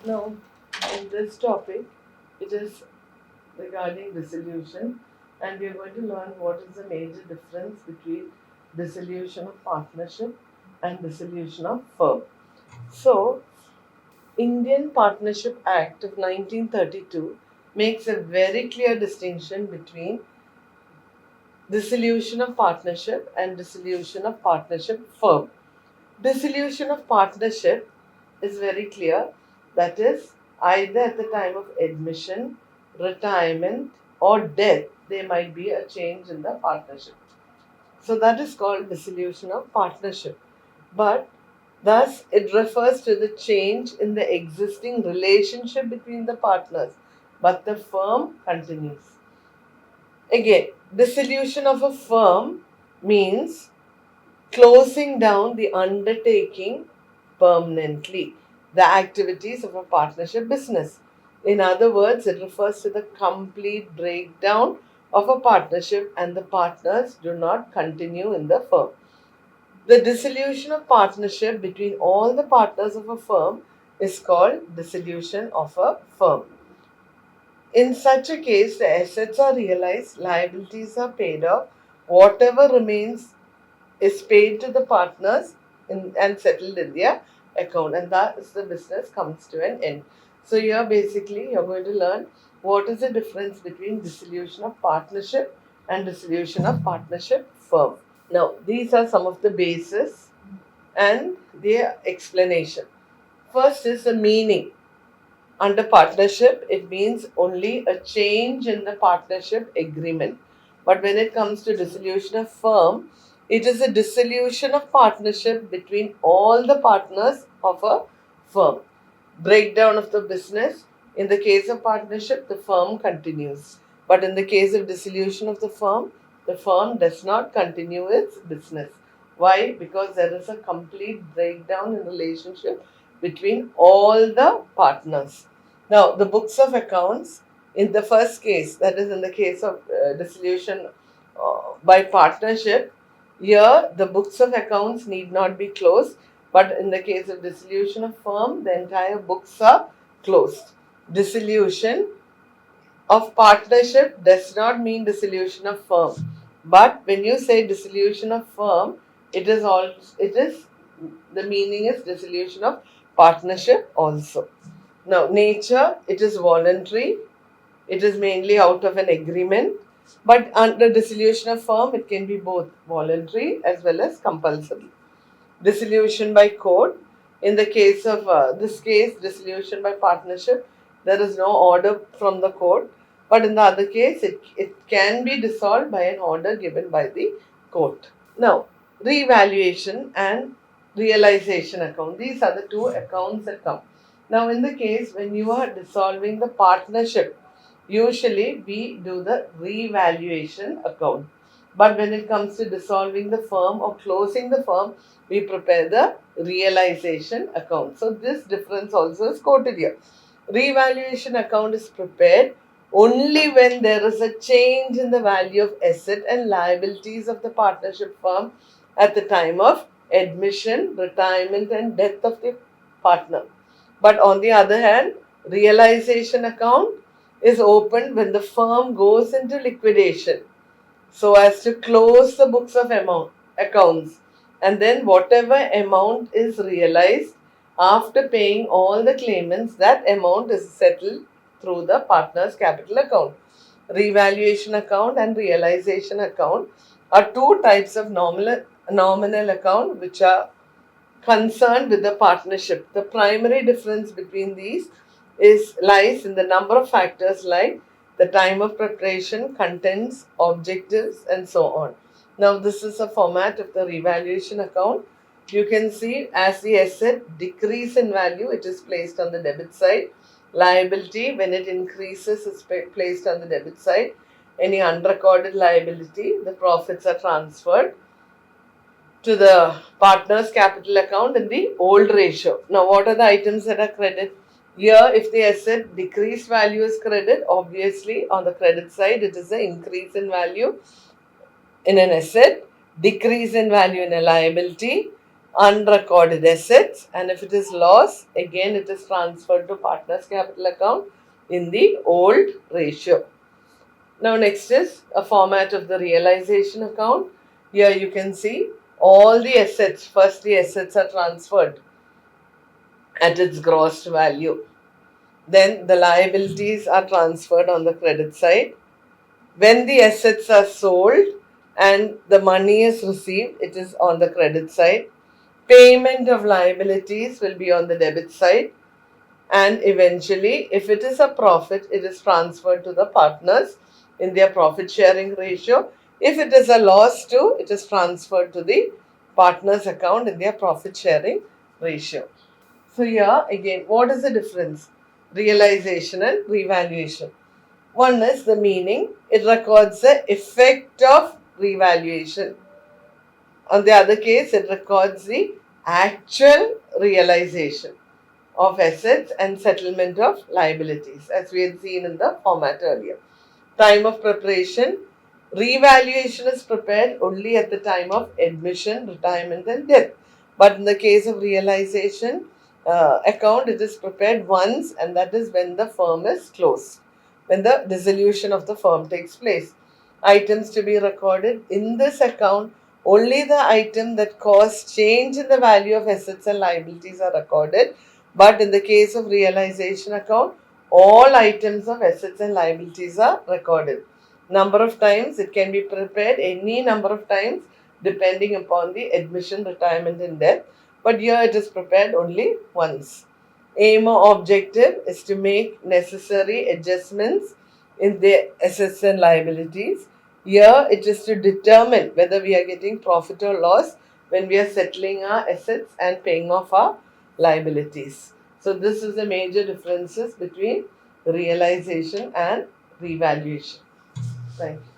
Now, in this topic, it is regarding dissolution, and we are going to learn what is the major difference between dissolution of partnership and dissolution of firm. So, Indian Partnership Act of 1932 makes a very clear distinction between dissolution of partnership and dissolution of partnership firm. Dissolution of partnership is very clear, that is, either at the time of admission, retirement, or death, there might be a change in the partnership. So that is called dissolution of partnership. But thus, it refers to the change in the existing relationship between the partners, but the firm continues. Again, dissolution of a firm means closing down the undertaking permanently, the activities of a partnership business. In other words, it refers to the complete breakdown of a partnership and the partners do not continue in the firm. The dissolution of partnership between all the partners of a firm is called dissolution of a firm. In such a case, the assets are realized, liabilities are paid off, whatever remains is paid to the partners and settled in their account, and that is the business comes to an end. So here basically you're going to learn what is the difference between dissolution of partnership and dissolution of partnership firm. Now these are some of the bases and their explanation. First is the meaning. Under partnership, it means only a change in the partnership agreement. But when it comes to dissolution of firm, it is a dissolution of partnership between all the partners of a firm. Breakdown of the business. In the case of partnership, the firm continues. But in the case of dissolution of the firm does not continue its business. Why? Because there is a complete breakdown in relationship between all the partners. Now, the books of accounts, in the first case, that is in the case of dissolution by partnership, here the books of accounts need not be closed, but in the case of dissolution of firm, the entire books are closed. Dissolution of partnership does not mean dissolution of firm, but when you say dissolution of firm, it is the meaning is dissolution of partnership also. Now, nature, it is voluntary. It is mainly out of an agreement. But under dissolution of firm, it can be both voluntary as well as compulsory. Dissolution by court. In the case of this case, dissolution by partnership, there is no order from the court. But in the other case, it can be dissolved by an order given by the court. Now, revaluation and realization account. These are the two accounts that come. Now, in the case when you are dissolving the partnership, usually we do the revaluation account. But when it comes to dissolving the firm or closing the firm, we prepare the realization account. So, this difference also is quoted here. Revaluation account is prepared only when there is a change in the value of asset and liabilities of the partnership firm at the time of admission, retirement, and death of the partner. But on the other hand, realization account is opened when the firm goes into liquidation so as to close the books of accounts, and then whatever amount is realized after paying all the claimants, that amount is settled through the partner's capital account. Revaluation account and realization account are two types of nominal account which are concerned with the partnership. The primary difference between these is lies in the number of factors like the time of preparation, contents, objectives, and so on. Now, this is a format of the revaluation account. You can see as the asset decrease in value, it is placed on the debit side. Liability, when it increases, is placed on the debit side. Any unrecorded liability, the profits are transferred to the partner's capital account in the old ratio. Now, what are the items that are credit? Here, if the asset decreased value is credit, obviously on the credit side, it is an increase in value in an asset, decrease in value in a liability, unrecorded assets, and if it is loss, again it is transferred to partner's capital account in the old ratio. Now next is a format of the realization account. Here you can see all the assets. First the assets are transferred at its gross value. Then the liabilities are transferred on the credit side. When the assets are sold and the money is received, it is on the credit side. Payment of liabilities will be on the debit side. And eventually, if it is a profit, it is transferred to the partners in their profit sharing ratio. If it is a loss too, it is transferred to the partners account in their profit sharing ratio. So here again, what is the difference? Realization and revaluation. One is the meaning. It records the effect of revaluation. On the other case, it records the actual realization of assets and settlement of liabilities, as we had seen in the format earlier. Time of preparation. Revaluation is prepared only at the time of admission, retirement and death. But in the case of realization account, it is prepared once, and that is when the firm is closed, when the dissolution of the firm takes place. Items to be recorded in this account, only the item that caused change in the value of assets and liabilities are recorded. But in the case of realization account, all items of assets and liabilities are recorded. Number of times, it can be prepared any number of times depending upon the admission, retirement and death. But here it is prepared only once. Aim or objective is to make necessary adjustments in the assets and liabilities. Here it is to determine whether we are getting profit or loss when we are settling our assets and paying off our liabilities. So this is the major differences between realization and revaluation. Thank you.